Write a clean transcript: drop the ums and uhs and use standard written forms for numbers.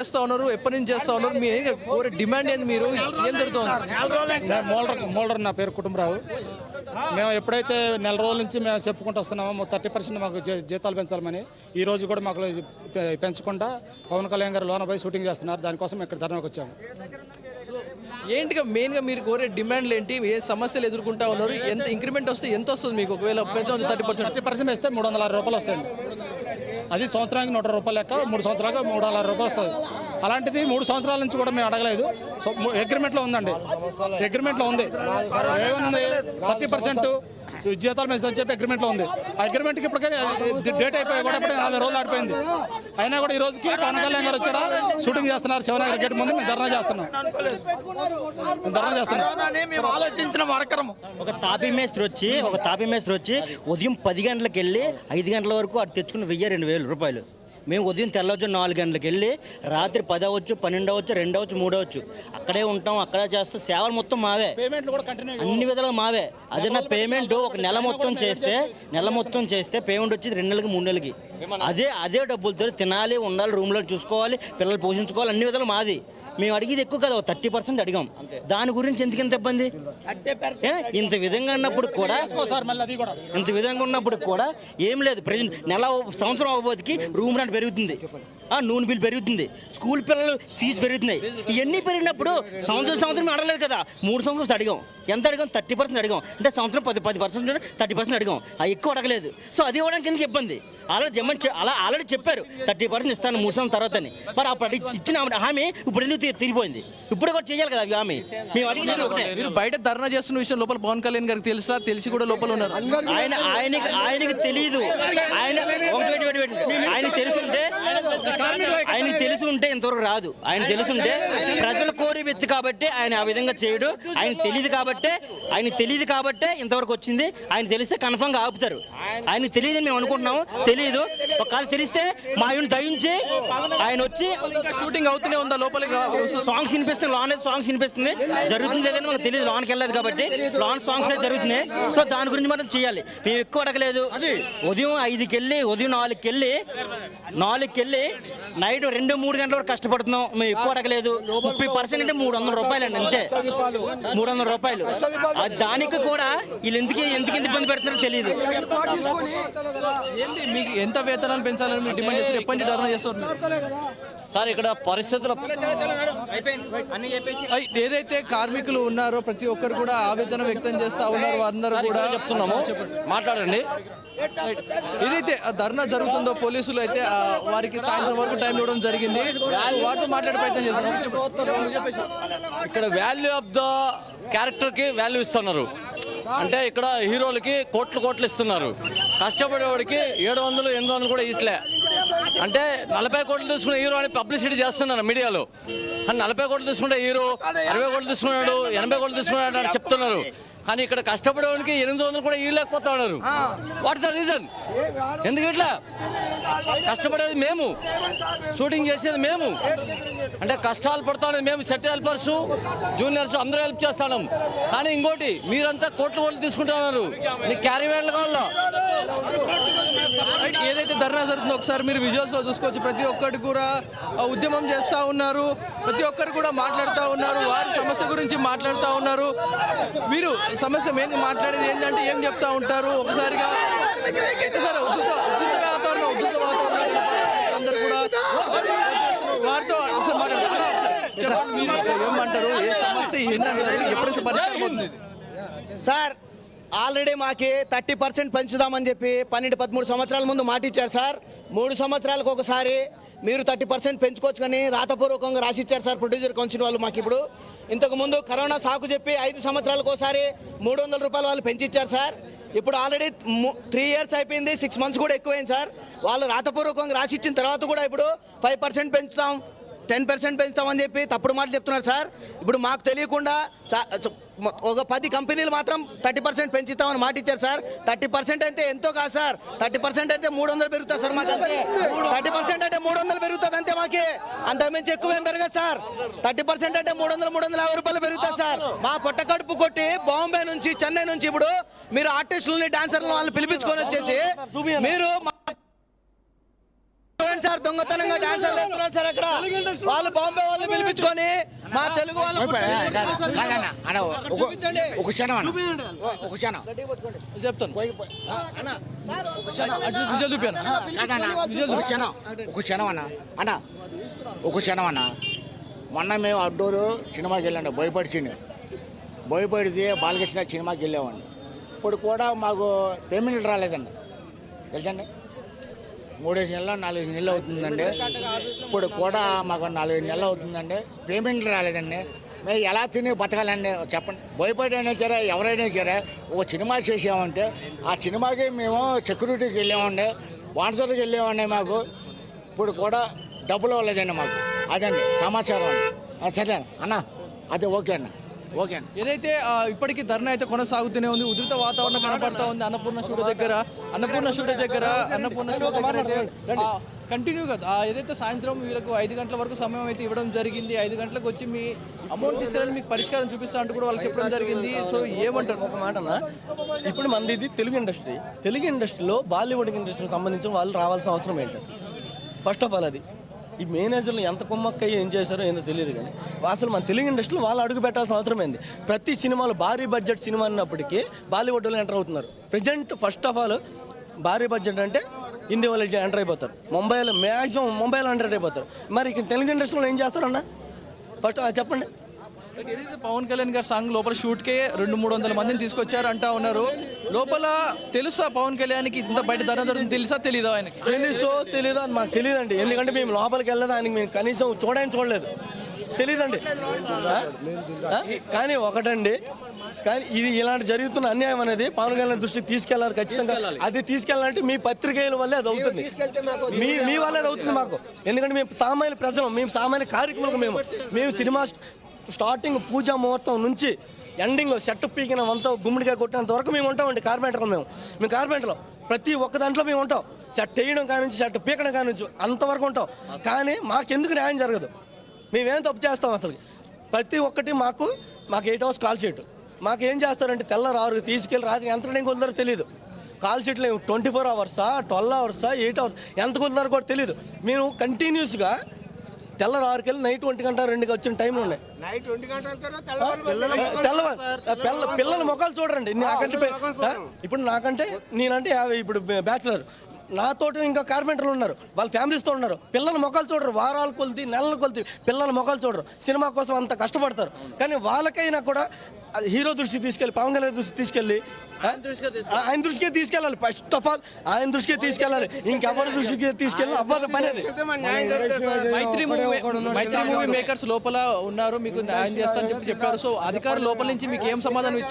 చేస్తా ఉన్నారు, ఎప్పటి నుంచి చేస్తా ఉన్నారు, మీ కోరే డిమాండ్ ఏంది, మీరు ఏం జరుగుతుంది? మోల్డర్ నా పేరు కుటుంబరావు. మేము ఎప్పుడైతే నెల రోజుల నుంచి మేము చెప్పుకుంటూ వస్తున్నామో 30% మాకు జీతాలు పెంచాలని, ఈ రోజు కూడా మాకు పెంచకుండా పవన్ కళ్యాణ్ గారు లోన పోయి షూటింగ్ చేస్తున్నారు. దానికోసం ఇక్కడ ధర్నాకు వచ్చాము. ఏంటిగా మెయిన్గా మీరు కోరే డిమాండ్లు ఏంటి, ఏ సమస్యలు ఎదుర్కొంటా ఉన్నారు, ఎంత ఇంక్రిమెంట్ వస్తే ఎంత వస్తుంది మీకు? ఒకవేళ 30% వేస్తే 306 రూపాయలు వస్తాయండి. అది సంవత్సరానికి 100 రూపాయలు లెక్క, 3 సంవత్సరాలకు 306 రూపాయలు వస్తుంది. అలాంటిది 3 సంవత్సరాల నుంచి కూడా మేము అడగలేదు. సో అగ్రిమెంట్లో ఉందండి, అగ్రిమెంట్లో ఉంది. ఏముంది 30% జీతాలు పెంచుదని చెప్పి అగ్రిమెంట్లో ఉంది. ఆ అగ్రిమెంట్కి ఇప్పటికే డేట్ అయిపోయి కూడా 40 రోజులు దాటిపోయింది. అయినా కూడా ఈ రోజుకి పవన్ కళ్యాణ్ గారు వచ్చాడా షూటింగ్ చేస్తున్నారు. శివనగర్ గేట్ ముందు మేము ధర్నా చేస్తున్నాం. ఆలోచించిన వర్కరము ఒక తాపీ మేస్త్రి వచ్చి ఉదయం 10 గంటలకు వెళ్ళి 5 గంటల వరకు అటు తెచ్చుకుని 1000-2000 రూపాయలు. మేము ఉదయం తెల్లవచ్చు 4 గంటలకు వెళ్ళి రాత్రి 10 అవ్వచ్చు, 12 అవ్వచ్చు, 2 అవ్వచ్చు, 3 అవ్వచ్చు, అక్కడే ఉంటాం, అక్కడే చేస్తాం. సేవలు మొత్తం మావే, అన్ని విధాలుగా మావే. అదే నా పేమెంట్ ఒక నెల మొత్తం చేస్తే పేమెంట్ వచ్చేది 2 నెలలకి 3 నెలలకి. అదే డబ్బులతో తినాలి, ఉండాలి, రూమ్లో చూసుకోవాలి, పిల్లలు పోషించుకోవాలి, అన్ని విధాలు మాది. మేము అడిగేది ఎక్కువ కదా, 30% అడిగాం. దాని గురించి ఎందుకు ఇంత ఇబ్బంది? ఇంత విధంగా ఉన్నప్పుడు కూడా ఏం లేదు. ప్రజెంట్ సంవత్సరం అవ్వబోతుకి రూమ్ రెంట్ పెరుగుతుంది, నూనె బిల్ పెరుగుతుంది, స్కూల్ పిల్లలు ఫీజు పెరుగుతున్నాయి. ఇవన్నీ పెరిగినప్పుడు సంవత్సరం అడగలేదు కదా, 3 సంవత్సరాలు అడిగాం. ఎంత అడిగాం? 30% అడిగాం. అంటే సంవత్సరం 10% 30% అడిగాం. ఎక్కువ అడగలేదు. సో అది ఇవ్వడానికి ఎందుకు ఇబ్బంది? అలా ఆల్రెడీ చెప్పారు 30% ఇస్తాను 3 సంవత్సరం తర్వాత అని. మరి అప్పుడు ఇచ్చిన హామీ ఇప్పుడు ఎందుకు తిరిగిపోయింది? ఇప్పుడు కూడా చేయాలి కదా హామీ. మేము అడిగిన మీరు బయట ధర్నా చేస్తున్న విషయం లోపల పవన్ కళ్యాణ్ గారికి తెలుసా? తెలిసి కూడా లోపల ఉన్నారు. ఆయనకి తెలియదు. ఆయనకి తెలిసి ఉంటే ఇంతవరకు రాదు. ఆయన తెలుసుంటే ప్రజలు కోరి వెచ్చు కాబట్టి ఆయన ఆ విధంగా చేయడు. ఆయన తెలియదు కాబట్టే ఇంతవరకు వచ్చింది. ఆయన తెలిస్తే కన్ఫర్మ్ గా ఆపుతారు. ఆయనకి తెలియదని మేము అనుకుంటున్నాము. తెలియదు. ఒకవేళ తెలిస్తే మా ఆయన దయించి ఆయన వచ్చి షూటింగ్ అవుతూనే ఉందా లోపలికి? సాంగ్స్ వినిపిస్తుంది, లాన్ సాంగ్స్ వినిపిస్తుంది, జరుగుతుంది లేదని మనకు తెలియదు. లాన్కి వెళ్ళలేదు కాబట్టి లాన్ సాంగ్స్ జరుగుతున్నాయి. సో దాని గురించి మనం చేయాలి. మేము ఎక్కువ అడగలేదు. ఉదయం 5కి వెళ్ళి ఉదయం 4కి వెళ్ళి నైట్ 2-3 గంటల వరకు కష్టపడుతున్నాం. మేము ఎక్కువ అడగలేదు. 30% అంటే 300 రూపాయలు అండి, అంతే. 300 రూపాయలు. దానికి కూడా వీళ్ళు ఎందుకు ఇబ్బంది పెడుతున్నారో తెలియదు. మీకు ఎంత వేతనాలు పెంచాలని మీరు డిమాండ్ చేస్తారు? ఎప్పటి నుంచి ధర్నా చేస్తారు సార్? ఇక్కడ పరిస్థితులు ఏదైతే కార్మికులు ఉన్నారో ప్రతి ఒక్కరు కూడా ఆవేదన వ్యక్తం చేస్తా ఉన్నారు. అందరూ కూడా చెప్తున్నాము, మాట్లాడండి. ఏదైతే ధర్నా జరుగుతుందో పోలీసులు అయితే వారికి సాయంత్రం వరకు టైం ఇవ్వడం జరిగింది. వారితో మాట్లాడే ప్రయత్నం చేస్తారు. ఇక్కడ వాల్యూ ఆఫ్ ద క్యారెక్టర్కి వాల్యూ ఇస్తున్నారు. అంటే ఇక్కడ హీరోలకి కోట్లు ఇస్తున్నారు. కష్టపడేవాడికి 700-800 కూడా ఇస్తలే. అంటే 40 కోట్లు తీసుకున్న హీరో అని పబ్లిసిటీ చేస్తున్నారు మీడియాలో. 40 కోట్లు తీసుకుంటే హీరో 60 కోట్లు తీసుకున్నాడు, 80 కోట్లు తీసుకున్నాడు అని చెప్తున్నారు. కానీ ఇక్కడ కష్టపడేవాడికి 800 కూడా ఇవ్వలేకపోతా ఉన్నారు. What the reason? ఎందుకు ఇట్లా? కష్టపడేది మేము, షూటింగ్ చేసేది మేము, అంటే కష్టాలు పడుతున్నది మేము. సెట్ హెల్పర్స్, జూనియర్స్ అందరూ హెల్ప్ చేస్తున్నాం. కానీ ఇంకోటి, మీరంతా కోట్లు తీసుకుంటా ఉన్నారు. మీకు క్యారీ వ్యాన్లు కావాలా? ఏదైతే ధర్నా జరుగుతుందో ఒకసారి మీరు విజువల్స్ లో చూసుకోవచ్చు. ప్రతి ఒక్కటి కూడా ఉద్యమం చేస్తూ ఉన్నారు. ప్రతి ఒక్కరు కూడా మాట్లాడుతూ ఉన్నారు. వారి సమస్య గురించి మాట్లాడుతూ ఉన్నారు. మీరు సమస్య మెయిన్ మాట్లాడేది ఏంటంటే ఏం చెప్తా ఉంటారు? ఒకసారిగా ఉద్యుత వాతావరణం అందరు కూడా వారితో మాట్లాడుతున్నారు. మీరు ఏమంటారు? ఏ సమస్య ఏంటంటే ఎప్పుడు పరిష్కారం అవుతుంది సార్? ఆల్రెడీ మాకి 30% పెంచుదామని చెప్పి 12-13 సంవత్సరాల ముందు మాట ఇచ్చారు సార్. 3 సంవత్సరాలకు ఒకసారి మీరు 30% పెంచుకోవచ్చు కానీ రాతపూర్వకంగా రాసిచ్చారు సార్ ప్రొడ్యూసర్ కౌన్సిల్ వాళ్ళు మాకు. ఇప్పుడు ఇంతకుముందు కరోనా సాకు చెప్పి 5 సంవత్సరాలకు ఒకసారి 300 రూపాయలు వాళ్ళు పెంచిచ్చారు సార్. ఇప్పుడు ఆల్రెడీ 3 ఇయర్స్ అయిపోయింది, 6 మంత్స్ కూడా ఎక్కువైంది సార్. వాళ్ళు రాతపూర్వకంగా రాసిచ్చిన తర్వాత కూడా ఇప్పుడు 5% పెంచుతాం, 10% పెంచుతామని చెప్పి తప్పుడు మాటలు చెప్తున్నారు సార్. ఇప్పుడు మాకు తెలియకుండా ఒక 10 కంపెనీలు మాత్రం 30% పెంచుతామని మాట ఇచ్చారు సార్. 30% అయితే ఎంతో కాదు సార్. 30% అయితే 300 పెరుగుతుంది సార్ మాకు. అంతే 30% అంటే 300 పెరుగుతుంది అంతే. మాకే అంతకుమించి ఎక్కువ ఏం పెరగదు సార్. 30% అంటే 300-350 రూపాయలు పెరుగుతుంది సార్. మా పొట్ట కడుపు కొట్టి బాంబే నుంచి, చెన్నై నుంచి ఇప్పుడు మీరు ఆర్టిస్టులని, డాన్సర్లను వాళ్ళని పిలిపించుకొని వచ్చేసి మీరు చూడండి సార్, దొంగతనంగా డాన్సర్లు వేస్తున్నారు సార్ అక్కడ. వాళ్ళు బాంబే వాళ్ళు పిలిపించుకొని మా తెలుగు వాళ్ళు చూపించండి. ఒక క్షణం అన్న, ఒక క్షణం చెప్తాను విజువల్ చూపాను. ఒక క్షణం, ఒక క్షణం అన్న అన్న, ఒక క్షణం అన్న. మొన్న మేము అవుట్డోర్ సినిమాకి వెళ్ళండి, బోయపడితే బాలకృష్ణ సినిమాకి వెళ్ళామండి. ఇప్పుడు కూడా మాకు పేమెంట్ రాలేదండి, తెలుసండి. 3 నెలలు 4 నెలలు అవుతుందండి. ఇప్పుడు కూడా మాకు 4 నెలలు అవుతుందండి, పేమెంట్ రాలేదండి. మేము ఎలా తిని బతకాలండి చెప్పండి. భయపడి అయినా సరే ఎవరైనా సరే ఒక సినిమా చేసామంటే ఆ సినిమాకి మేము సెక్యూరిటీకి వెళ్ళామండి, వాంటర్కి వెళ్ళామండి. మాకు ఇప్పుడు కూడా డబ్బులు అవ్వలేదండి మాకు. అదండి సమాచారం అండి. సరే అన్న, అది ఓకే అన్న, ఓకే అన్న. ఏదైతే ఇప్పటికీ ధర్నా అయితే కొనసాగుతూనే ఉంది. ఉధృత వాతావరణం కనపడతా ఉంది అన్నపూర్ణ స్టూడియో దగ్గర అయితే కంటిన్యూగా ఏదైతే సాయంత్రం వీళ్ళకు 5 గంటల వరకు సమయం అయితే ఇవ్వడం జరిగింది. 5 గంటలకు వచ్చి మీ అమౌంట్ తీసుకెళ్ళి మీకు పరిష్కారం చూపిస్తా అంటూ కూడా వాళ్ళు చెప్పడం జరిగింది. సో ఏమంటారు? ఒక మాటనా, ఇప్పుడు మనది ఇది తెలుగు ఇండస్ట్రీలో బాలీవుడ్ ఇండస్ట్రీకి సంబంధించిన వాళ్ళు రావాల్సిన అవసరం ఏంటి అసలు? ఫస్ట్ ఆఫ్ ఆల్ అది ఈ మేనేజర్లు ఎంత కుమ్మక్కయ్యి ఏం చేశారో ఏందో తెలియదు, కానీ అసలు మన తెలుగు ఇండస్ట్రీలో వాళ్ళు అడుగు పెట్టాల్సిన అవసరం ఏంది? ప్రతి సినిమాలు భారీ బడ్జెట్ సినిమా అన్నప్పటికీ బాలీవుడ్లో ఎంటర్ అవుతున్నారు. ప్రజెంట్ ఫస్ట్ ఆఫ్ ఆల్ భారీ బడ్జెట్ అంటే హిందీ వాళ్ళు ఎంటర్ అయిపోతారు, ముంబైలో ఎంటర్ అయిపోతారు. మరి తెలుగు ఇండస్ట్రీలో ఏం చేస్తారన్న? ఫస్ట్ చెప్పండి. ఏదైతే పవన్ కళ్యాణ్ గారి సాంగ్ లోపల షూట్కే 200-300 మందిని తీసుకొచ్చారు అంటా ఉన్నారు. లోపల తెలుసా పవన్ కళ్యాణ్కి ఇంత బయట ధర జరుగుతుంది తెలుసా తెలీదా ఆయనకి? తెలుసో తెలీదా అని మాకు తెలియదండి, ఎందుకంటే మేము లోపలికి వెళ్ళలేదు, ఆయనకి మేము కనీసం చూడలేదు, తెలియదండి. కానీ ఒకటండి, కానీ ఇది ఇలాంటి జరుగుతున్న అన్యాయం అనేది పవన్ కళ్యాణ్ దృష్టికి తీసుకెళ్లారు ఖచ్చితంగా. అది తీసుకెళ్ళాలంటే మీ పత్రికేయుల వల్లే అది అవుతుంది, మీ వల్లే అది అవుతుంది మాకు. ఎందుకంటే మేము సామాన్య ప్రజలు, మేము సామాన్య కార్యక్రమాలకు మేము సినిమా స్టార్టింగ్ పూజా ముహూర్తం నుంచి ఎండింగ్ సెట్ పీకిన అంతా గుమ్మిడిగా కొట్టినంత వరకు మేము ఉంటామండి. కార్పెంటర్లు మేము కార్పెంటర్లు ప్రతి ఒక్క దాంట్లో మేము ఉంటాం. సెట్ వేయడం కానుంచి సెట్ పీకడం కానుంచి అంతవరకు ఉంటాం. కానీ మాకెందుకు న్యాయం జరగదు? మేమేం తప్పు చేస్తాం అసలు? ప్రతి ఒక్కటి మాకు 8 hours కాల్ షీట్. మాకు ఏం చేస్తారంటే తెల్లారు 6 తీసుకెళ్ళి రాత్రి ఎంత టైం కుదరో తెలియదు. కాల్ షీట్లు 24 hours, 12 hours, 8 hours ఎంత కుదరో కూడా తెలియదు. మేము కంటిన్యూస్గా తెల్లారు 6 గంటలకి నైట్ 1 గంట 2 వచ్చిన టైంలు ఉన్నాయి. పిల్లల ముఖాలు చూడండి. ఇప్పుడు నాకంటే నేనంటే ఇప్పుడు బ్యాచులర్, నాతోటి ఇంకా కార్పెంటర్లు ఉన్నారు, వాళ్ళ ఫ్యామిలీస్తో ఉన్నారు. పిల్లల ముఖాలు చూడరు, వారాలు కొలిది నెలలు కొలిది పిల్లల ముఖాలు చూడరు. సినిమా కోసం అంత కష్టపడతారు. కానీ వాళ్ళకైనా కూడా హీరో దృష్టికి తీసుకెళ్ళి, పవన్ కళ్యాణ్ దృష్టికి తీసుకెళ్ళి ఆయన దృష్టికే తీసుకెళ్ళాలి. ఫస్ట్ ఆఫ్ ఆల్ ఆయన దృష్టికే తీసుకెళ్ళాలి, ఇంకెవరి దృష్టికి తీసుకెళ్ళి అవ్వదు పని అది. మైత్రి మూవీ మేకర్స్ లోపల ఉన్నారు, మీకు న్యాయం చేస్తారని చెప్పారు. సో అధికారులు లోపల నుంచి మీకు ఏం సమాధానం ఇచ్చారు?